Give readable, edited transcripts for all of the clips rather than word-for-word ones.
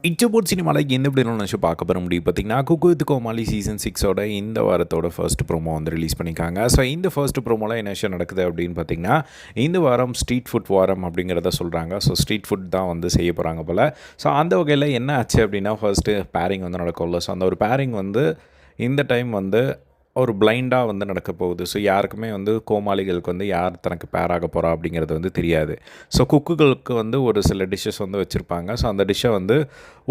இச்சபோட் சினிமாவில் எந்த இப்படி நினச்சி பார்க்க போகிற முடியும் பார்த்தீங்கன்னா, குக்கு வித் கோமாளி சீசன் 6ஓட இந்த வாரத்தோட ஃபர்ஸ்ட் ப்ரோமோ வந்து ரிலீஸ் பண்ணியிருக்காங்க. ஸோ இந்த ஃபர்ஸ்ட் ப்ரோமோவில் என்ன விஷயம் நடக்குது அப்படின்னு பார்த்தீங்கன்னா, இந்த வாரம் ஸ்ட்ரீட் ஃபுட் வாரம் அப்படிங்கிறத சொல்கிறாங்க. ஸோ ஸ்ட்ரீட் ஃபுட் தான் வந்து செய்ய போகிறாங்க போல். ஸோ அந்த வகையில் என்ன ஆச்சு அப்படின்னா, ஃபர்ஸ்ட்டு பேரிங் வந்து நடக்கும்ல. ஸோ அந்த ஒரு பேரிங் வந்து இந்த டைம் வந்து ஒரு பிளைண்டாக வந்து நடக்க போகுது. ஸோ யாருக்குமே வந்து கோமாளிகளுக்கு வந்து யார் தனக்கு பேர் ஆக போகிறா அப்படிங்கிறது வந்து தெரியாது. ஸோ குக்குகளுக்கு வந்து ஒரு சில டிஷ்ஷஸ் வந்து வச்சுருப்பாங்க. ஸோ அந்த டிஷ்ஷை வந்து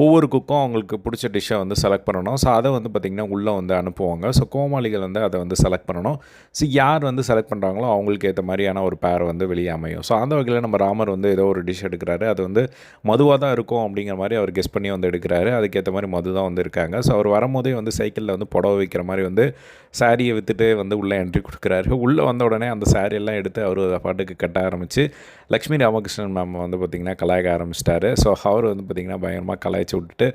ஒவ்வொரு குக்கும் அவங்களுக்கு பிடிச்ச டிஷ்ஷை வந்து செலக்ட் பண்ணணும். ஸோ அதை வந்து பார்த்திங்கன்னா உள்ளே வந்து அனுப்புவாங்க. ஸோ கோமாளிகள் வந்து அதை வந்து செலக்ட் பண்ணணும். ஸோ யார் வந்து செலக்ட் பண்ணுறாங்களோ அவங்களுக்கு ஏற்ற மாதிரியான ஒரு பேர் வந்து வெளியே அமையும். ஸோ அந்த வகையில் நம்ம ராமர் வந்து ஏதோ ஒரு டிஷ் எடுக்கிறாரு. அது வந்து மதுவாக தான் இருக்கும் அப்படிங்கிற மாதிரி அவர் கெஸ் பண்ணி வந்து எடுக்கிறாரு. அதுக்கேற்ற மாதிரி மது தான் வந்து இருக்காங்க. ஸோ அவர் வரும்போதே வந்து சைக்கிளில் வந்து புடவை வைக்கிற மாதிரி வந்து சாரியை விற்றுட்டு வந்து உள்ளே என்ட்ரி கொடுக்குறாரு. உள்ளே வந்த உடனே அந்த சாரியெல்லாம் எடுத்து அவர் பாட்டுக்கு கட்ட ஆரம்பித்து லக்ஷ்மி ராமகிருஷ்ணன் மேம் வந்து பார்த்திங்கன்னா கலாய்க்க ஆரம்பிச்சிட்டாரு. ஸோ அவர் வந்து பார்த்திங்கன்னா பயங்கரமாக கலாய்ச்சி விட்டுட்டு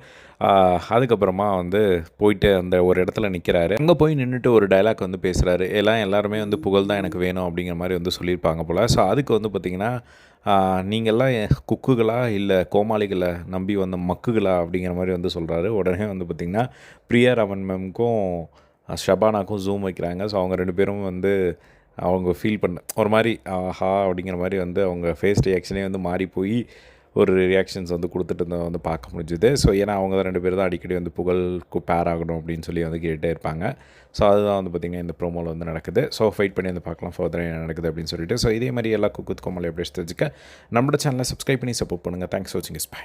அதுக்கப்புறமா வந்து போயிட்டு அந்த ஒரு இடத்துல நிற்கிறாரு. அங்கே போய் நின்றுட்டு ஒரு டைலாக் வந்து பேசுகிறாரு. எல்லாருமே வந்து புகழ் தான் எனக்கு வேணும் அப்படிங்கிற மாதிரி வந்து சொல்லியிருப்பாங்க போல். ஸோ அதுக்கு வந்து பார்த்திங்கன்னா நீங்கள்லாம் குக்குகளா இல்லை கோமாளிகளை நம்பி வந்த மக்குகளா அப்படிங்கிற மாதிரி வந்து சொல்கிறாரு. உடனே வந்து பார்த்திங்கன்னா பிரியா ரமன் மேம்க்கும் ஷபானாக்கும் ஜூம் வைக்கிறாங்க. ஸோ அவங்க 2 பேரும் வந்து அவங்க ஃபீல் பண்ண ஒரு மாதிரி ஆஹா அப்படிங்கிற மாதிரி வந்து அவங்க ஃபேஸ் ரியாக்ஷனே வந்து மாறி போய் ஒரு ரியாக்ஷன்ஸ் வந்து கொடுத்துட்டு இருந்ததை வந்து பார்க்க முடிஞ்சுது. ஸோ ஏன்னா அவங்க தான் 2 பேர் தான் அடிக்கடி வந்து புகழுக்கு பேர் ஆகணும் அப்படின்னு சொல்லி வந்து கேட்டுகிட்டே இருப்பாங்க. ஸோ அதுதான் வந்து பார்த்திங்கன்னா இந்த ப்ரோமோவில் வந்து நடக்குது. ஸோ ஃபைட் பண்ணி வந்து பார்க்கலாம் ஃபர்தர் என்ன நடக்குது அப்படின்னு சொல்லிட்டு. ஸோ இதே மாதிரி எல்லா குக்கு வித் கோமாளி அப்டேட்ஸ் தெரிஞ்சுக்க நம்மளோட சேனலை சப்ஸ்கிரைப் பண்ணி சப்போர்ட் பண்ணுங்கள். தேங்க்ஸ் ஃபார் வாட்சிங். பை.